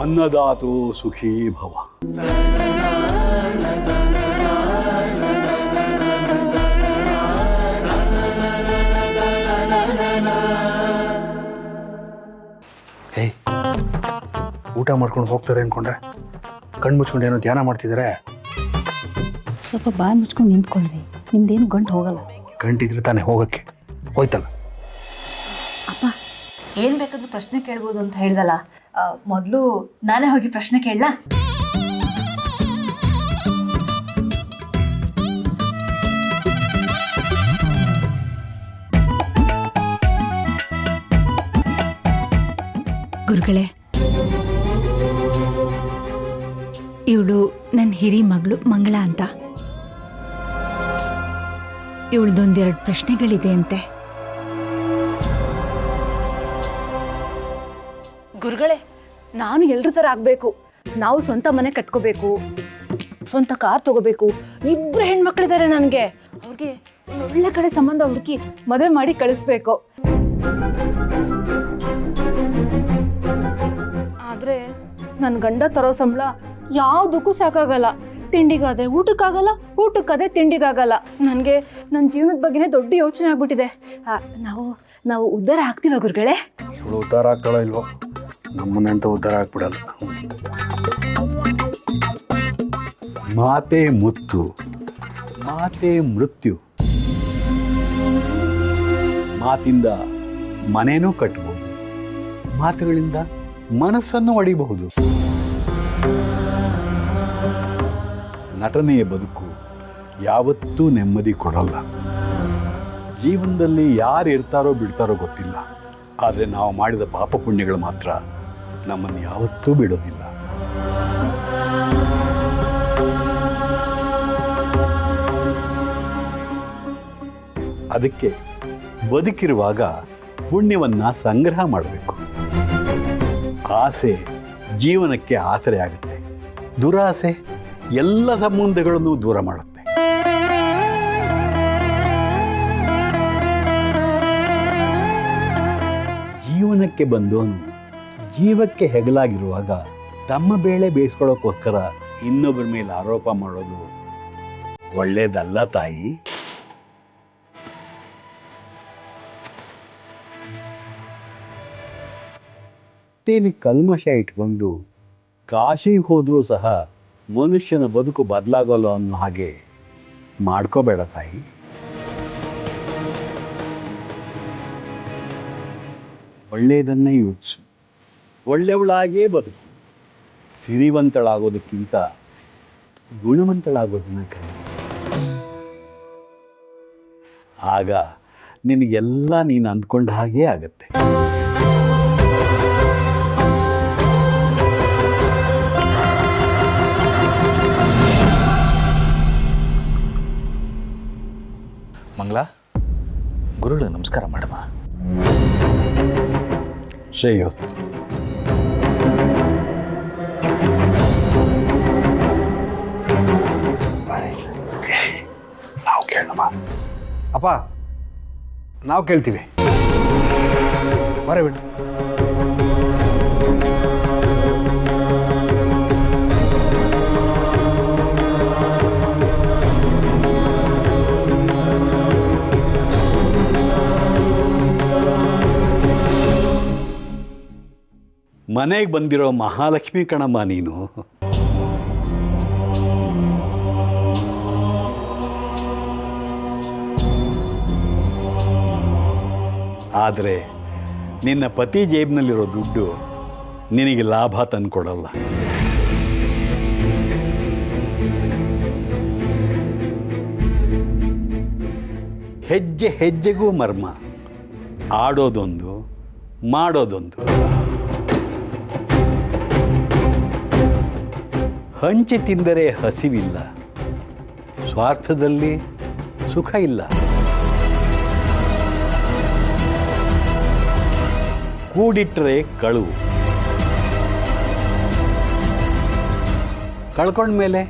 ಅನ್ನದಾತೋ ಸುಖೀ ಭವ. ಏಯ್, ಊಟ ಮಾಡ್ಕೊಂಡು ಹೋಗ್ತಾರೆ ಅನ್ಕೊಂಡ್ರೆ ಕಣ್ಣು ಮುಚ್ಕೊಂಡು ಏನೋ ಧ್ಯಾನ ಮಾಡ್ತಿದ್ದಾರೆ. ಸ್ವಲ್ಪ ಬಾಯಿ ಮುಚ್ಕೊಂಡು ನಿಂತ್ಕೊಳ್ರಿ, ನಿಮ್ದೇನು ಗಂಟು ಹೋಗಲ್ಲ. ಗಂಟಿದ್ರೆ ತಾನೇ ಹೋಗಕ್ಕೆ, ಹೋಯ್ತಲ್ಲ. ಅಪ್ಪ ಏನು ಬೇಕಾದ್ರೂ ಪ್ರಶ್ನೆ ಕೇಳ್ಬೋದು ಅಂತ ಹೇಳ್ದಲ್ಲ, ಮೊದಲು ನಾನೇ ಹೋಗಿ ಪ್ರಶ್ನೆ ಕೇಳಲಾ? ಗುರುಗಳೇ, ಇವಳು ನನ್ನ ಹಿರಿ ಮಗಳು ಮಂಗಳ ಅಂತ. ಇವಳ್ದೊಂದೆರಡು ಪ್ರಶ್ನೆಗಳಿದೆ ಅಂತೆ. ಗುರುಗಳೇ, ನಾನು ಎಲ್ರ ಥರ ಆಗಬೇಕು. ನಾವು ಸ್ವಂತ ಮನೆ ಕಟ್ಕೋಬೇಕು, ಸ್ವಂತ ಕಾರ್ ತಗೋಬೇಕು. ಇಬ್ಬರು ಹೆಣ್ಮಕ್ಳಿದ್ದಾರೆ ನನಗೆ. ಅವ್ರಿಗೆ ಒಳ್ಳೆ ಕಡೆ ಸಂಬಂಧ ಹುಡುಕಿ ಮದುವೆ ಮಾಡಿ ಕಳಿಸ್ಬೇಕು. ಆದರೆ ನನ್ನ ಗಂಡ ತರೋ ಸಂಬಳ ಯಾವುದಕ್ಕೂ ಸಾಕಾಗಲ್ಲ. ತಿಂಡಿಗಾದರೆ ಊಟಕ್ಕಾಗಲ್ಲ, ಊಟಕ್ಕಾದ್ರೆ ತಿಂಡಿಗಾಗಲ್ಲ. ನನಗೆ ನನ್ನ ಜೀವನದ ಬಗ್ಗೆನೇ ದೊಡ್ಡ ಯೋಚನೆ ಆಗ್ಬಿಟ್ಟಿದೆ. ನಾವು ಉದ್ಧಾರ ಆಗ್ತೀವ ಗುರುಗಳೇ? ಇವಳು ಉದ್ಧಾರ ಆಗ್ತಾಳೋ ಇಲ್ವೋ, ನಮ್ಮನ್ನಂತ ಉದ್ಧಾರ ಆಗ್ಬಿಡಲ್ಲ. ಮಾತೆ ಮುತ್ತು, ಮಾತೆ ಮೃತ್ಯು. ಮಾತಿಂದ ಮನೆನೂ ಕಟ್ಟಬಹುದು, ಮಾತುಗಳಿಂದ ಮನಸ್ಸನ್ನು ಒಡಿಬಹುದು. ನಟನೆಯ ಬದುಕು ಯಾವತ್ತೂ ನೆಮ್ಮದಿ ಕೊಡಲ್ಲ. ಜೀವನದಲ್ಲಿ ಯಾರು ಇರ್ತಾರೋ ಬಿಡ್ತಾರೋ ಗೊತ್ತಿಲ್ಲ, ಆದರೆ ನಾವು ಮಾಡಿದ ಪಾಪ ಪುಣ್ಯಗಳು ಮಾತ್ರ ನಮ್ಮನ್ನು ಯಾವತ್ತೂ ಬಿಡೋದಿಲ್ಲ. ಅದಕ್ಕೆ ಬದುಕಿರುವಾಗ ಪುಣ್ಯವನ್ನ ಸಂಗ್ರಹ ಮಾಡಬೇಕು. ಆಸೆ ಜೀವನಕ್ಕೆ ಆಸರೆ ಆಗುತ್ತೆ, ದುರಾಸೆ ಎಲ್ಲ ಸಂಬಂಧಗಳನ್ನು ದೂರ ಮಾಡುತ್ತೆ. ಜೀವನಕ್ಕೆ ಬಂದವನು ಜೀವಕ್ಕೆ ಹೆಗಲಾಗಿರುವಾಗ ತಮ್ಮ ಬೇಳೆ ಬೇಯಿಸ್ಕೊಳ್ಳೋಕ್ಕೋಸ್ಕರ ಇನ್ನೊಬ್ಬರ ಮೇಲೆ ಆರೋಪ ಮಾಡೋದು ಒಳ್ಳೇದಲ್ಲ ತಾಯಿ. ತೇಲಿ ಕಲ್ಮಶ ಇಟ್ಕೊಂಡು ಕಾಶಿಗೆ ಹೋದರೂ ಸಹ ಮನುಷ್ಯನ ಬದುಕು ಬದಲಾಗಲ್ಲ ಅನ್ನೋ ಹಾಗೆ ಮಾಡ್ಕೋಬೇಡ ತಾಯಿ. ಒಳ್ಳೆಯದನ್ನೇ ಯೋಚಿಸು, ಒಳ್ಳೆಯವಳಾಗೇ ಬದುಕು. ಸಿರಿವಂತಳಾಗೋದಕ್ಕಿಂತ ಗುಣವಂತಳಾಗೋದನ್ನ ಕಲಿ. ಆಗ ನಿನಗೆಲ್ಲ ನೀನು ಅಂದ್ಕೊಂಡ ಹಾಗೇ ಆಗತ್ತೆ. ಮಂಗಳ, ಗುರುಗಳು ನಮಸ್ಕಾರ ಮಾಡಮ್ಮ. ಶ್ರೇಯೋಸ್ತು. ನಾವು ಕೇಳಮ್ಮ. ಅಪ್ಪ, ನಾವು ಕೇಳ್ತೀವಿ. ಬರಬೇಡ. ಮನೆಗೆ ಬಂದಿರೋ ಮಹಾಲಕ್ಷ್ಮಿ ಕಣಮ್ಮ ನೀನು. ಆದರೆ ನಿನ್ನ ಪತಿ ಜೇಬಿನಲ್ಲಿರೋ ದುಡ್ಡು ನಿನಗೆ ಲಾಭ ತಂದುಕೊಡಲ್ಲ. ಹೆಜ್ಜೆ ಹೆಜ್ಜೆಗೂ ಮರ್ಮ. ಆಡೋದೊಂದು, ಮಾಡೋದೊಂದು. ಹಂಚಿ ತಿಂದರೆ ಹಸಿವಿಲ್ಲ, ಸ್ವಾರ್ಥದಲ್ಲಿ ಸುಖ ಇಲ್ಲ. ಕೂಡಿಟ್ಟರೆ ಕಳುವು, ಕಳ್ಕೊಂಡ್ಮೇಲೆ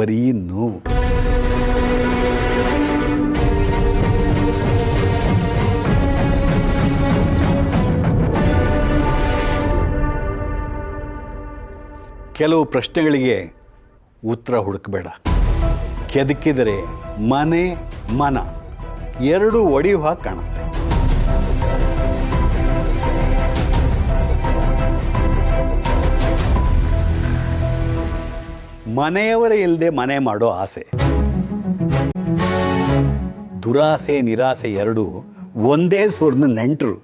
ಬರೀ ನೋವು. ಕೆಲವು ಪ್ರಶ್ನೆಗಳಿಗೆ ಉತ್ತರ ಹುಡುಕಬೇಡ. ಕೆದಕಿದರೆ ಮನೆ ಮನ ಎರಡೂ ಒಡೆಯುವ ಹಾಗೆ ಕಾಣುತ್ತೆ. ಮನೆಯವರೇ ಇಲ್ಲದೆ ಮನೆ ಮಾಡೋ ಆಸೆ, ದುರಾಸೆ ನಿರಾಸೆ ಎರಡೂ ಒಂದೇ ಸೂರ್ನ ನೆಂಟರು.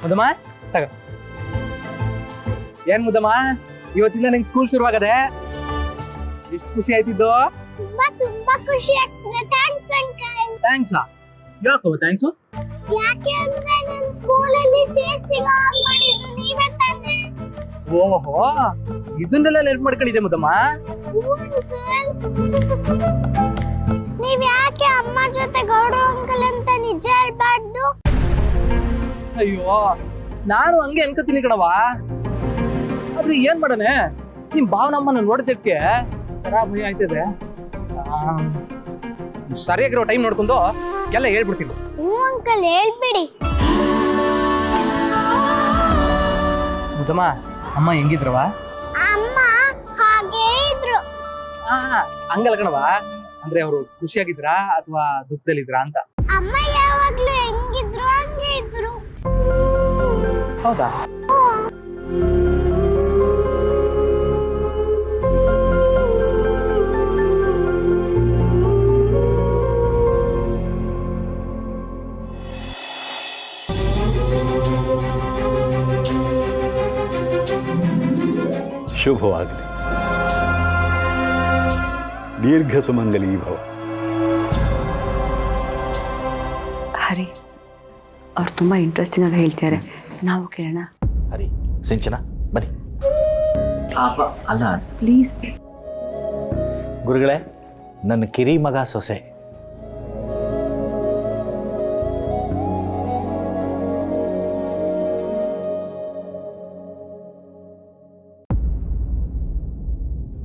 ಮುದಮ್ಮ ತಗ. ಏನ್ ಮುದಮ್ಮ, ಇವತ್ತಿಂದ ನಿಂಗೆ ಸ್ಕೂಲ್ ಶುರುವಾಗದೆ? ಎಷ್ಟು ಖುಷಿ ಆಯ್ತಿದ್ದು? ತುಂಬಾ ಖುಷಿ ಆಗ್ತಿದೆ. Thanks uncle. ಥ್ಯಾಂಕ್ಸ್. ಯಾಕೋ ಥ್ಯಾಂಕ್ಸ್? ಯಾಕೆ ಅಂದ್ರೆ ನನ್ನ ಸ್ಕೂಲಲ್ಲಿ ಸೇರ್ಸಿಗ ಮಾಡಿದ್ದು ನೀವೇ ತಾನೆ. ಓಹೋ, ಇದನ್ನೆಲ್ಲ ನೆನಪು ಮಾಡ್ಕೊಂಡಿದ್ದೆ ಮುದಮ್ಮ. ನೀವ್ ಯಾಕೆ ಅಮ್ಮ ಜೊತೆ ಗೌಡ್ರು ಅಂಕಲ್ ಅಂತ ನಿಜ ಹೇಳ್ಬಾರ್ದು? ಅಯ್ಯೋ, ನಾನು ಹಂಗೆ ಅನ್ಕೋತೀನಿ ಕಣವ. ಆದ್ರೆ ಏನ್ ಮಾಡನೆ, ನಿಮ್ ಭಾವನಮ್ಮನ ನೋಡಿದ್ದಕ್ಕೆ ಭಯ ಆಯ್ತದೆ. ಸರಿಯಾಗಿರೋ ಟೈಮ್ ನೋಡ್ಕೊಂಡು ಎಲ್ಲ ಹೇಳ್ಬಿಡ್ತೀನಿ. ಅಂಕಲ್ ಹೇಳ್ಬಿಡಿ. ಮುದಮ್ಮ, ಅಮ್ಮ ಹೆಂಗಿದ್ರವ? ಅಮ್ಮ ಹಾಗೇ ಇದ್ರು. ಹಂಗಲ್ಲ ಕಣವ, ಅಂದ್ರೆ ಅವರು ಖುಷಿಯಾಗಿದ್ರಾ ಅಥವಾ ದುಃಖದಲ್ಲಿದ್ರಾ ಅಂತ. ಅಮ್ಮ ಯಾವಾಗ್ಲೂ ಹೆಂಗಿದ್ರು ಹಂಗೆ ಇದ್ರು. ಹೌದಾ? ಶುಭವಾಗಲಿ. ದೀರ್ಘ ಸುಮಂಗಲಿ ಭವ. ಹರಿ ಅವ್ರು ತುಂಬ ಇಂಟ್ರೆಸ್ಟಿಂಗ್ ಆಗಿ ಹೇಳ್ತಿದ್ದಾರೆ, ನಾವು ಕೇಳೋಣ. ಹರಿ, ಸಿಂಚನ ಬನ್ನಿ. ಅಲ್ಲ ಪ್ಲೀಸ್. ಗುರುಗಳೇ, ನನ್ನ ಕಿರಿ ಮಗ ಸೊಸೆ.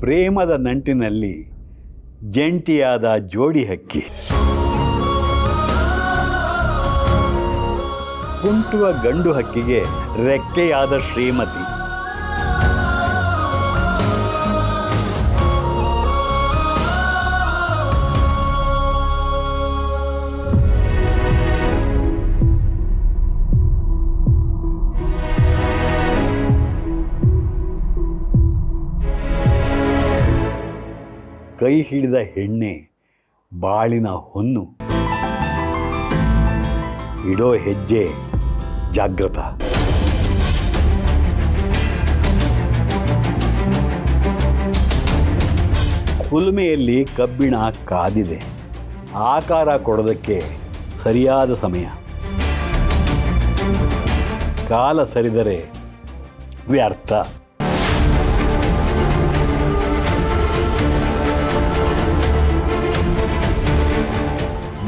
ಪ್ರೇಮದ ನಂಟಿನಲ್ಲಿ ಜಂಟಿಯಾದ ಜೋಡಿ ಹಕ್ಕಿ, ಕುಂಟುವ ಗಂಡು ಹಕ್ಕಿಗೆ ರೆಕ್ಕೆಯಾದ ಶ್ರೀಮತಿ. ಕೈ ಹಿಡಿದ ಹೆಣ್ಣೆ ಬಾಳಿನ ಹೊನ್ನು, ಇಡೋ ಹೆಜ್ಜೆ ಜಾಗೃತ. ಕುಲುಮೆಯಲ್ಲಿ ಕಬ್ಬಿಣ ಕಾದಿದೆ, ಆಕಾರ ಕೊಡೋದಕ್ಕೆ ಸರಿಯಾದ ಸಮಯ. ಕಾಲ ಸರಿದರೆ ವ್ಯರ್ಥ.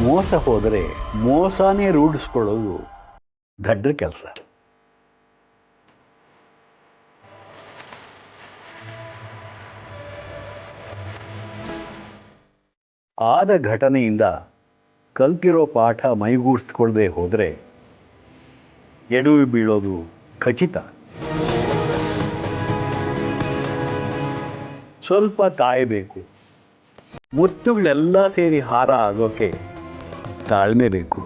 ಮೋಸ ಹೋದರೆ ಮೋಸನೇ ರೂಢಿಸ್ಕೊಳ್ಳೋದು ದಡ್ಡ ಕೆಲಸ. ಆದ ಘಟನೆಯಿಂದ ಕಲ್ತಿರೋ ಪಾಠ ಮೈಗೂಡಿಸ್ಕೊಳ್ಳದೆ ಹೋದರೆ ಎಡವಿ ಬೀಳೋದು ಖಚಿತ. ಸ್ವಲ್ಪ ಕಾಯಬೇಕು. ಮುತ್ತುಗಳೆಲ್ಲ ಸೇರಿ ಹಾರ ಆಗೋಕೆ ತಾಳ್ಮೆ ಬೇಕು.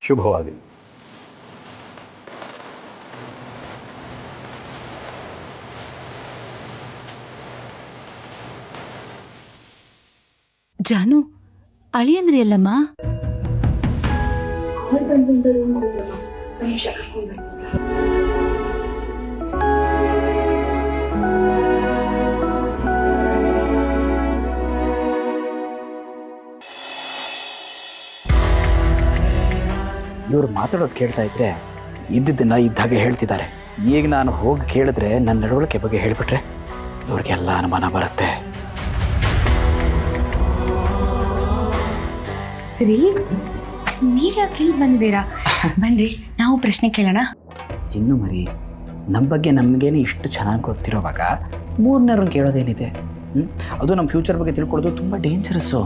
ಶುಭವಾಗಲಿ. ಜಾನು, ಅಳಿಯಂದ್ರಿ ಅಲ್ಲಮ್ಮ? ಮಾತಾಡೋದು ಕೇಳ್ತಾ ಇದ್ರೆ ಇದ್ದಿದ್ದನ್ನ ಇದ್ದಾಗೆ ಹೇಳ್ತಿದ್ದಾರೆ. ಈಗ ನಾನು ಹೋಗಿ ಕೇಳಿದ್ರೆ ನನ್ನ ನಡವಳಿಕೆ ಬಗ್ಗೆ ಹೇಳಿಬಿಟ್ರೆ ಇವ್ರಿಗೆಲ್ಲ ಅನುಮಾನ ಬರುತ್ತೆ. ರೀ ನೀವ್ಯಾಕೆ ಇಲ್ಲಿ ಬಂದಿದ್ದೀರಾ? ಬನ್ರಿ ನಾವು ಪ್ರಶ್ನೆ ಕೇಳೋಣ. ಚಿನ್ನು ಮರಿ, ನಮ್ಮ ಬಗ್ಗೆ ನಮಗೇನೆ ಇಷ್ಟು ಚೆನ್ನಾಗಿ ಗೊತ್ತಿರೋವಾಗ ಮೂರನೇವ್ರನ್ನ ಕೇಳೋದೇನಿದೆ? ಅದು ನಮ್ಮ ಫ್ಯೂಚರ್ ಬಗ್ಗೆ ತಿಳ್ಕೊಳ್ಳೋದು ತುಂಬ ಡೇಂಜರಸ್ಸು.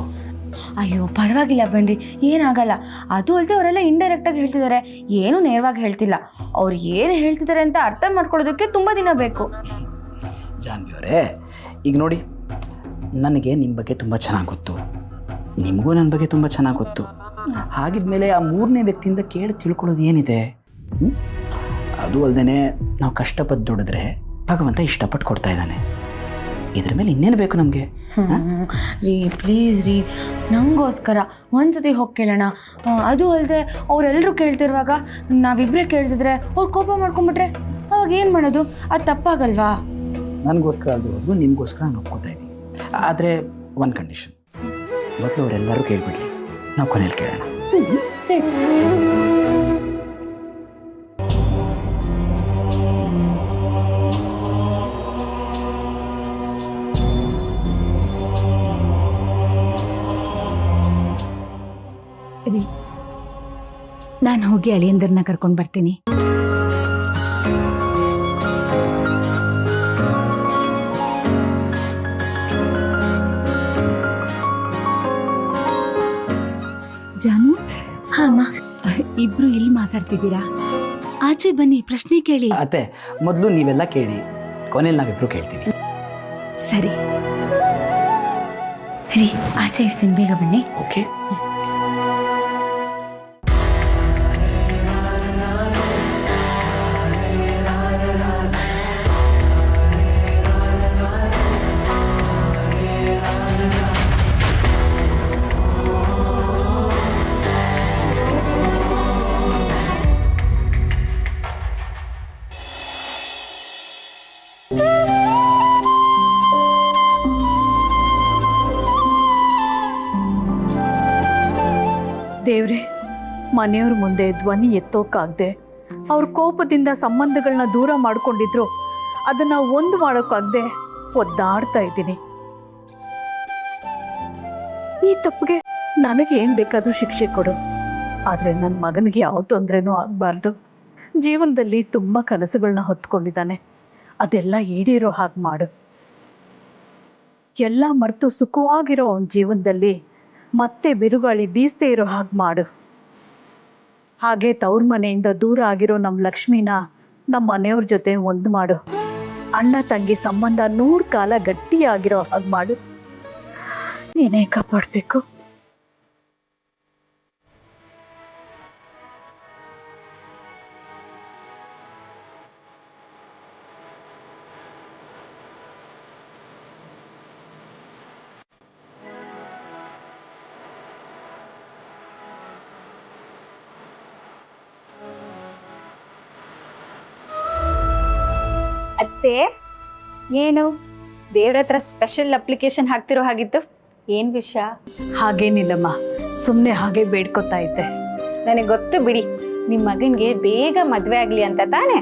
ಅಯ್ಯೋ ಪರವಾಗಿಲ್ಲ ಬನ್ರಿ, ಏನಾಗಲ್ಲ. ಅದು ಅಲ್ಲದೆ ಅವರೆಲ್ಲ ಇಂಡೈರೆಕ್ಟಾಗಿ ಹೇಳ್ತಿದ್ದಾರೆ, ಏನು ನೇರವಾಗಿ ಹೇಳ್ತಿಲ್ಲ. ಅವ್ರು ಏನು ಹೇಳ್ತಿದ್ದಾರೆ ಅಂತ ಅರ್ಥ ಮಾಡ್ಕೊಳ್ಳೋದಕ್ಕೆ ತುಂಬ ದಿನ ಬೇಕು. ಜಾನ್ವಿ ಅವರೇ, ಈಗ ನೋಡಿ, ನನಗೆ ನಿಮ್ಮ ಬಗ್ಗೆ ತುಂಬ ಚೆನ್ನಾಗಿ ಗೊತ್ತು, ನಿಮಗೂ ನನ್ನ ಬಗ್ಗೆ ತುಂಬ ಚೆನ್ನಾಗಿ ಗೊತ್ತು. ಹಾಗಿದ್ಮೇಲೆ ಆ ಮೂರನೇ ವ್ಯಕ್ತಿಯಿಂದ ಕೇಳಿ ತಿಳ್ಕೊಳ್ಳೋದು ಏನಿದೆ? ಅದು ಅಲ್ಲದೆ ನಾವು ಕಷ್ಟಪಟ್ಟು ದುಡಿದ್ರೆ ಭಗವಂತ ಇಷ್ಟಪಟ್ಟು ಕೊಡ್ತಾ ಇದ್ದಾನೆ. ಇದ್ರ ಮೇಲೆ ಇನ್ನೇನು ಬೇಕು ನಮಗೆ? ರೀ ಪ್ಲೀಸ್ ರೀ, ನನಗೋಸ್ಕರ ಒಂದ್ಸತಿ ಹೋಗಿ ಕೇಳೋಣ. ಅದು ಅಲ್ಲದೆ ಅವರೆಲ್ಲರೂ ಕೇಳ್ತಿರುವಾಗ ನಾವಿಬ್ಬರೇ ಕೇಳ್ತಿದ್ರೆ ಅವ್ರು ಕೋಪ ಮಾಡ್ಕೊಂಬಿಟ್ರೆ ಅವಾಗ ಏನು ಮಾಡೋದು? ಅದು ತಪ್ಪಾಗಲ್ವಾ? ನನಗೋಸ್ಕರ ಅದು ನಿಮಗೋಸ್ಕರ ನಾನು ಒಪ್ಕೋತಾ ಇದ್ದೀನಿ. ಆದರೆ ಒಂದು ಕಂಡೀಷನ್, ಮೊದಲು ಅವರೆಲ್ಲರೂ ಕೇಳಿಬಿಡ್ಲಿ, ನಾವು ಕೊನೆಯಲ್ಲಿ ಕೇಳೋಣ. ಸರಿ. ರೀ, ನಾನು ಹೋಗಿ ಅಳಿಯಂದರ್ನ ಕರ್ಕೊಂಡು ಬರ್ತೀನಿ. ಜಾನು, ಹಾಂ ಇಬ್ರು ಇಲ್ಲಿ ಮಾತಾಡ್ತಿದ್ದೀರಾ? ಆಚೆ ಬನ್ನಿ, ಪ್ರಶ್ನೆ ಕೇಳಿ. ಅತ್ತೆ, ಮೊದಲು ನೀವೆಲ್ಲ ಕೇಳಿ, ಕೊನೆಯಲ್ಲಿ ನಾವಿಬ್ರು ಕೇಳ್ತೀವಿ. ಸರಿ ರೀ, ಆಚೆ ಇರ್ತೀನಿ, ಬೇಗ ಬನ್ನಿ. ಓಕೆ. ದೇವ್ರೆ, ಮನೆಯವ್ರ ಮುಂದೆ ಧ್ವನಿ ಎತ್ತೋಕ್ಕಾಗದೆ ಅವ್ರ ಕೋಪದಿಂದ ಸಂಬಂಧಗಳನ್ನ ದೂರ ಮಾಡ್ಕೊಂಡಿದ್ರು, ಅದನ್ನು ಒಂದು ಮಾಡೋಕ್ಕಾಗದೆ ಒದ್ದಾಡ್ತಾ ಇದ್ದೀನಿ. ಈ ತಪ್ಪಿಗೆ ನನಗೆ ಏನು ಬೇಕಾದರೂ ಶಿಕ್ಷೆ ಕೊಡು, ಆದರೆ ನನ್ನ ಮಗನಿಗೆ ಯಾವ ತೊಂದರೆನೂ ಆಗಬಾರ್ದು. ಜೀವನದಲ್ಲಿ ತುಂಬ ಕನಸುಗಳನ್ನ ಹೊತ್ಕೊಂಡಿದ್ದಾನೆ, ಅದೆಲ್ಲ ಈಡೇರೋ ಹಾಗೆ ಮಾಡು. ಎಲ್ಲ ಮರೆತು ಸುಖವಾಗಿರೋ ಅವನ ಜೀವನದಲ್ಲಿ ಮತ್ತೆ ಬಿರುಗಾಳಿ ಬೀಸದೇ ಇರೋ ಹಾಗೆ ಮಾಡು. ಹಾಗೆ ತವ್ರ ಮನೆಯಿಂದ ದೂರ ಆಗಿರೋ ನಮ್ಮ ಲಕ್ಷ್ಮಿನ ನಮ್ಮ ಮನೆಯವ್ರ ಜೊತೆ ಒಂದು ಮಾಡು. ಅಣ್ಣ ತಂಗಿ ಸಂಬಂಧ 100 ಕಾಲ ಗಟ್ಟಿಯಾಗಿರೋ ಹಾಗೆ ಮಾಡು. ನೀನೇ ಕಾಪಾಡಬೇಕು. ಅತ್ತೆ, ಏನು ದೇವ್ರ ಹತ್ರ ಸ್ಪೆಷಲ್ ಅಪ್ಲಿಕೇಶನ್ ಹಾಕ್ತಿರೋ ಹಾಗಿತ್ತು? ಏನು ವಿಷಯ? ಹಾಗೇನಿಲ್ಲಮ್ಮ, ಸುಮ್ಮನೆ ಹಾಗೆ ಬೇಡ್ಕೊತಾ ಇದ್ದೆ. ನನಗೆ ಗೊತ್ತು ಬಿಡಿ, ನಿಮ್ಮ ಮಗನಿಗೆ ಬೇಗ ಮದುವೆ ಆಗಲಿ ಅಂತ ತಾನೆ.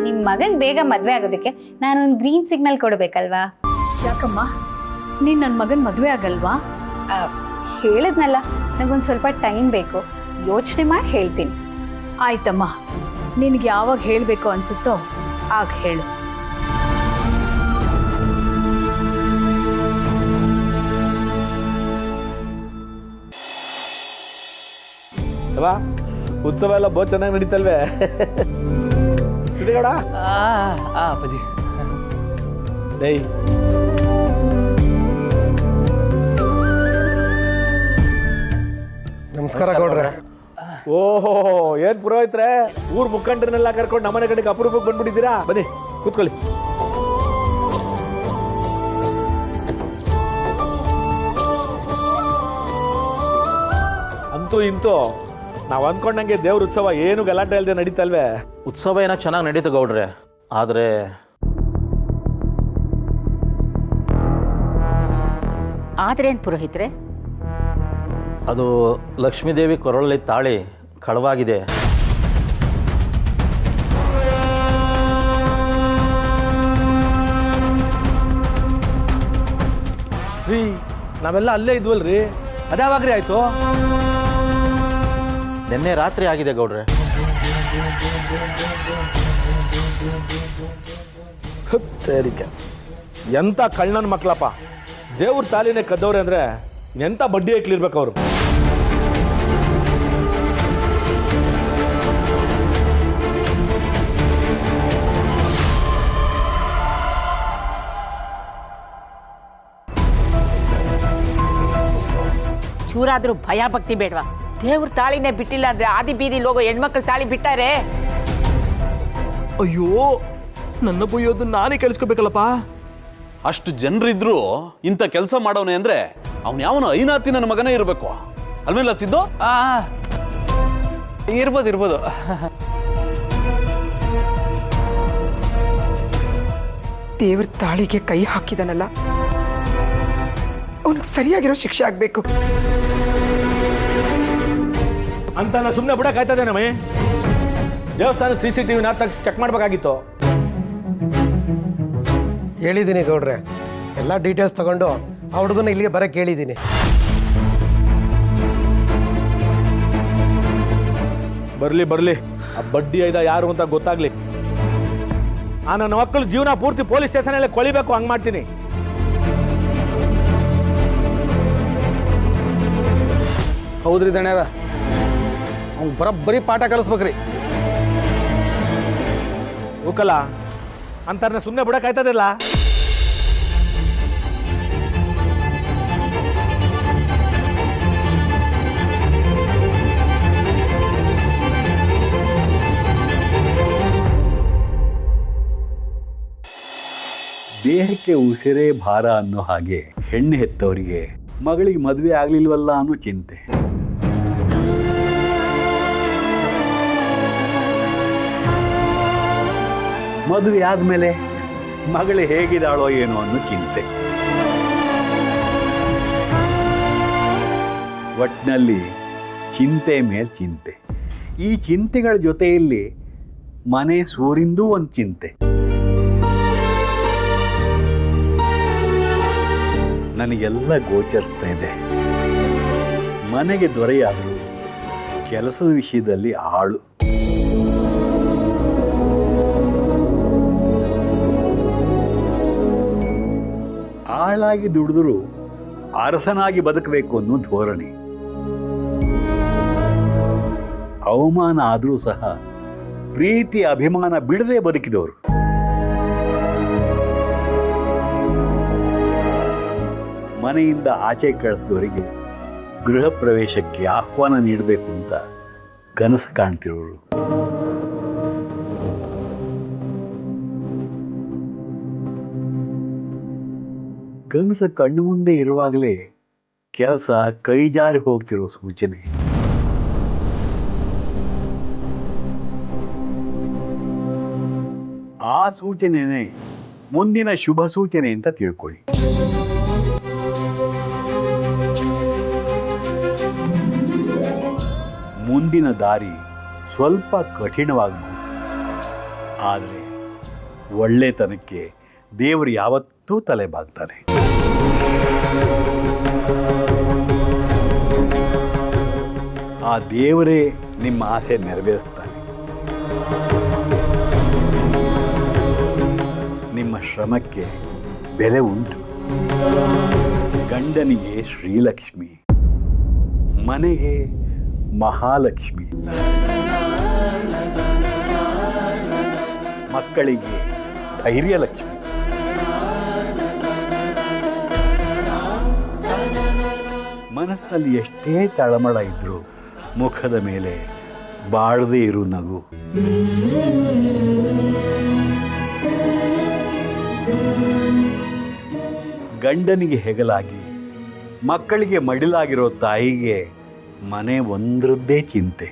ನಿಮ್ಮ ಮಗನಿಗೆ ಬೇಗ ಮದುವೆ ಆಗೋದಕ್ಕೆ ನಾನು ಒಂದು ಗ್ರೀನ್ ಸಿಗ್ನಲ್ ಕೊಡಬೇಕಲ್ವಾ? ಯಾಕಮ್ಮ, ನೀನು ನನ್ನ ಮಗನ ಮದುವೆ ಆಗಲ್ವಾ? ಹೇಳಿದ್ನಲ್ಲ, ನನಗೊಂದು ಸ್ವಲ್ಪ ಟೈಮ್ ಬೇಕು, ಯೋಚನೆ ಮಾಡಿ ಹೇಳ್ತೀನಿ. ಆಯ್ತಮ್ಮ, ನಿನಗೆ ಯಾವಾಗ ಹೇಳಬೇಕು ಅನಿಸುತ್ತೋ ಆಗ ಹೇಳು. ಉತ್ಸವ ಎಲ್ಲ ಬಹು ಚೆನ್ನಾಗಿ ನಡೀತಲ್ವೇ ಸಿದ್ದೇಗೌಡ? ಅಪ್ಪಾಜಿ. ಡೈ ನಮಸ್ಕಾರ ಗೌಡ್ರೆ. ಓಹೋ, ಏನ್ ಪುರೋಹಿತ್ರೆ, ಊರ್ ಮುಖಂಡರನ್ನೆಲ್ಲ ಕರ್ಕೊಂಡು ನಮ್ಮನೆ ಕಡೆಗೆ ಅಪರೂಪಕ್ಕೆ ಬಂದ್ಬಿಟ್ಟಿದ್ದೀರಾ. ಬನ್ನಿ ಕೂತ್ಕೊಳ್ಳಿ. ಅಂತೂ ಇಂತೂ ನಾವು ಅಂದ್ಕೊಂಡಂಗೆ ದೇವ್ರ ಉತ್ಸವ ಏನು ಗಲಾಟೆ ಇಲ್ಲದೆ ನಡೀತಲ್ವೇ? ಉತ್ಸವ ಏನೋ ಚೆನ್ನಾಗಿ ನಡೀತು ಗೌಡ್ರೆ, ಆದರೆ ಆದ್ರೇನು ಪುರೋಹಿತ್ರೆ? ಅದು ಲಕ್ಷ್ಮೀದೇವಿ ಕೊರಳಲ್ಲಿ ತಾಳಿ ಕಳವಾಗಿದೆ. ರೀ ನಾವೆಲ್ಲ ಅಲ್ಲೇ ಇದ್ವಲ್ರಿ, ಅದ್ಯಾವಾಗ್ರಿ ಆಯ್ತು? ನಿನ್ನೆ ರಾತ್ರಿ ಆಗಿದೆ ಗೌಡ್ರೆ. ಸೇರಿಕೆ ಎಂಥ ಕಳ್ಳನ ಮಕ್ಕಳಪ್ಪ, ದೇವ್ರ ತಾಲಿನೇ ಕದ್ದವ್ರೆ ಅಂದರೆ ಎಂಥ ಬಡ್ಡಿ ಹಾಕ್ಲಿರ್ಬೇಕು ಅವರು. ಚೂರಾದ್ರೂ ಭಯ ಭಕ್ತಿ ಬೇಡವಾ? ದೇವ್ರ ತಾಳಿನೇ ಬಿಟ್ಟಿಲ್ಲ ಅಂದ್ರೆ ಆದಿ ಬೀದಿಲಿ ಹೋಗೋ ಹೆಣ್ಮಕ್ಳು ತಾಳಿ ಬಿಟ್ಟಾರೆ. ಅಯ್ಯೋ, ನನ್ನ ಬುಯ್ಯೋದನ್ನ ನಾನೇ ಕೇಳಿಸ್ಕೋಬೇಕಲ್ಲಪ್ಪ. ಅಷ್ಟು ಜನರಿದ್ರು ಇಂಥ ಕೆಲಸ ಮಾಡೋನೆ ಅಂದ್ರೆ ಅವನು ಯಾವನು ಐನಾತಿ ನನ್ನ ಮಗನೇ ಇರಬೇಕು ಅಲ್ಮೇಲೆ ಸಿದ್ದು. ಇರ್ಬೋದು. ದೇವ್ರ ತಾಳಿಗೆ ಕೈ ಹಾಕಿದನಲ್ಲ, ಅವನಿಗೆ ಸರಿಯಾಗಿರೋ ಶಿಕ್ಷೆ ಆಗ್ಬೇಕು ಅಂತ ನಾ ಸುಮ್ಮನೆ ಬಿಡಕ್ಕಾಯ್ತದೆ ನಮ್ಮೇ. ದೇವಸ್ಥಾನ CCTV ತೆಗ್ಸಿ ಚೆಕ್ ಮಾಡಬೇಕಾಗಿತ್ತು. ಹೇಳಿದ್ದೀನಿ ಗೌಡ್ರೆ, ಎಲ್ಲ ಡೀಟೇಲ್ಸ್ ತಗೊಂಡು ಆ ಹುಡುಗನ ಇಲ್ಲಿಗೆ ಬರಕ್ಕೆ ಹೇಳಿದ್ದೀನಿ. ಬರಲಿ ಆ ಬಡ್ಡಿ ಐದ ಯಾರು ಅಂತ ಗೊತ್ತಾಗ್ಲಿ. ನನ್ನ ಮಕ್ಕಳು ಜೀವನ ಪೂರ್ತಿ ಪೊಲೀಸ್ ಸ್ಟೇಷನಲ್ಲಿ ಕೊಳಿಬೇಕು, ಹಂಗೆ ಮಾಡ್ತೀನಿ. ಹೌದ್ರಿ ದಣ್ಯಾರ, ಅವ್ನು ಬರೀ ಪಾಠ ಕಲಿಸ್ಬೇಕ್ರಿ. ಹೋಗಲ್ಲ ಅಂತಾರನ್ನ ಸುಮ್ಮನೆ ಬಿಡಕ್ಕಾಯ್ತದಿಲ್ಲ. ದೇಹಕ್ಕೆ ಉಸಿರೇ ಭಾರ ಅನ್ನೋ ಹಾಗೆ ಹೆಣ್ಣು ಹೆತ್ತವರಿಗೆ ಮಗಳಿಗೆ ಮದುವೆ ಆಗ್ಲಿಲ್ವಲ್ಲ ಅನ್ನೋ ಚಿಂತೆ. ಮದುವೆ ಆದ್ಮೇಲೆ ಮಗಳು ಹೇಗಿದ್ದಾಳೋ ಏನೋ ಅನ್ನೋ ಚಿಂತೆ. ಒಟ್ಟಿನಲ್ಲಿ ಚಿಂತೆ ಮೇಲೆ ಚಿಂತೆ. ಈ ಚಿಂತೆಗಳ ಜೊತೆಯಲ್ಲಿ ಮನೆ ಸೂರಿಂದೂ ಒಂದು ಚಿಂತೆ. ನನಗೆಲ್ಲ ಗೋಚರಿಸ್ತಾ ಇದೆ. ಮನೆಗೆ ದೊರೆಯಾದರೂ ಕೆಲಸದ ವಿಷಯದಲ್ಲಿ ಆಳು. ಆಳಾಗಿ ದುಡಿದರೂ ಅರಸನಾಗಿ ಬದುಕಬೇಕು ಅನ್ನೋ ಧೋರಣೆ. ಅವಮಾನ ಆದರೂ ಸಹ ಪ್ರೀತಿ ಅಭಿಮಾನ ಬಿಡದೆ ಬದುಕಿದವರು. ಮನೆಯಿಂದ ಆಚೆ ಕಳಿಸಿದವರಿಗೆ ಗೃಹ ಪ್ರವೇಶಕ್ಕೆ ಆಹ್ವಾನ ನೀಡಬೇಕು ಅಂತ ಕನಸು ಕಾಣ್ತಿರೋರು. ಕನಸು ಕಣ್ಣು ಮುಂದೆ ಇರುವಾಗಲೇ ಕೆಲಸ ಕೈ ಜಾರಿ ಹೋಗ್ತಿರೋ ಸೂಚನೆ. ಆ ಸೂಚನೆನೇ ಮುಂದಿನ ಶುಭ ಸೂಚನೆ ಅಂತ ತಿಳ್ಕೊಳ್ಳಿ. ಮುಂದಿನ ದಾರಿ ಸ್ವಲ್ಪ ಕಠಿಣವಾಗಬಹುದು, ಆದರೆ ಒಳ್ಳೆತನಕ್ಕೆ ದೇವರು ಯಾವತ್ತೂ ತಲೆ ಬಾಗ್ತಾನೆ. ಆ ದೇವರೇ ನಿಮ್ಮ ಆಸೆ ನೆರವೇರಿಸ್ತಾನೆ. ನಿಮ್ಮ ಶ್ರಮಕ್ಕೆ ಬೆಲೆ ಉಂಟು. ಗಂಡನಿಗೆ ಶ್ರೀಲಕ್ಷ್ಮಿ, ಮನೆಗೆ ಮಹಾಲಕ್ಷ್ಮಿ, ಮಕ್ಕಳಿಗೆ ಧೈರ್ಯಲಕ್ಷ್ಮಿ. ಮನಸ್ಸಿನಲ್ಲಿ ಎಷ್ಟೇ ತಳಮಳ ಇದ್ರೂ ಮುಖದ ಮೇಲೆ ಬಾಳದೇ ಇರು ನಗು. ಗಂಡನಿಗೆ ಹೆಗಲಾಗಿ ಮಕ್ಕಳಿಗೆ ಮಡಿಲಾಗಿರೋ ತಾಯಿಗೆ ಮನೆ ಒಂದ್ರದ್ದೇ ಚಿಂತೆ.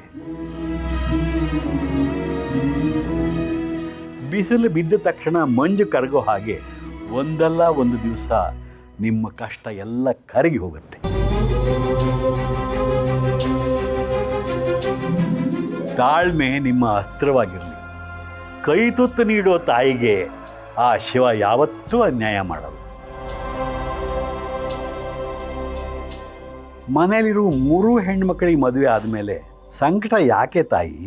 ಬಿಸಿಲು ಬಿದ್ದ ತಕ್ಷಣ ಮಂಜು ಕರಗೋ ಹಾಗೆ ಒಂದಲ್ಲ ಒಂದು ದಿವಸ ನಿಮ್ಮ ಕಷ್ಟ ಎಲ್ಲ ಕರಗಿ ಹೋಗುತ್ತೆ. ತಾಳ್ಮೆ ನಿಮ್ಮ ಅಸ್ತ್ರವಾಗಿರಲಿ. ಕೈ ತುತ್ತು ನೀಡೋ ತಾಯಿಗೆ ಆ ಶಿವ ಯಾವತ್ತೂ ಅನ್ಯಾಯ ಮಾಡಲ್ಲ. ಮನೇಲಿರೋ 3 ಹೆಣ್ಮಕ್ಳಿಗೆ ಮದುವೆ ಆದಮೇಲೆ ಸಂಕಟ ಯಾಕೆ ತಾಯಿ?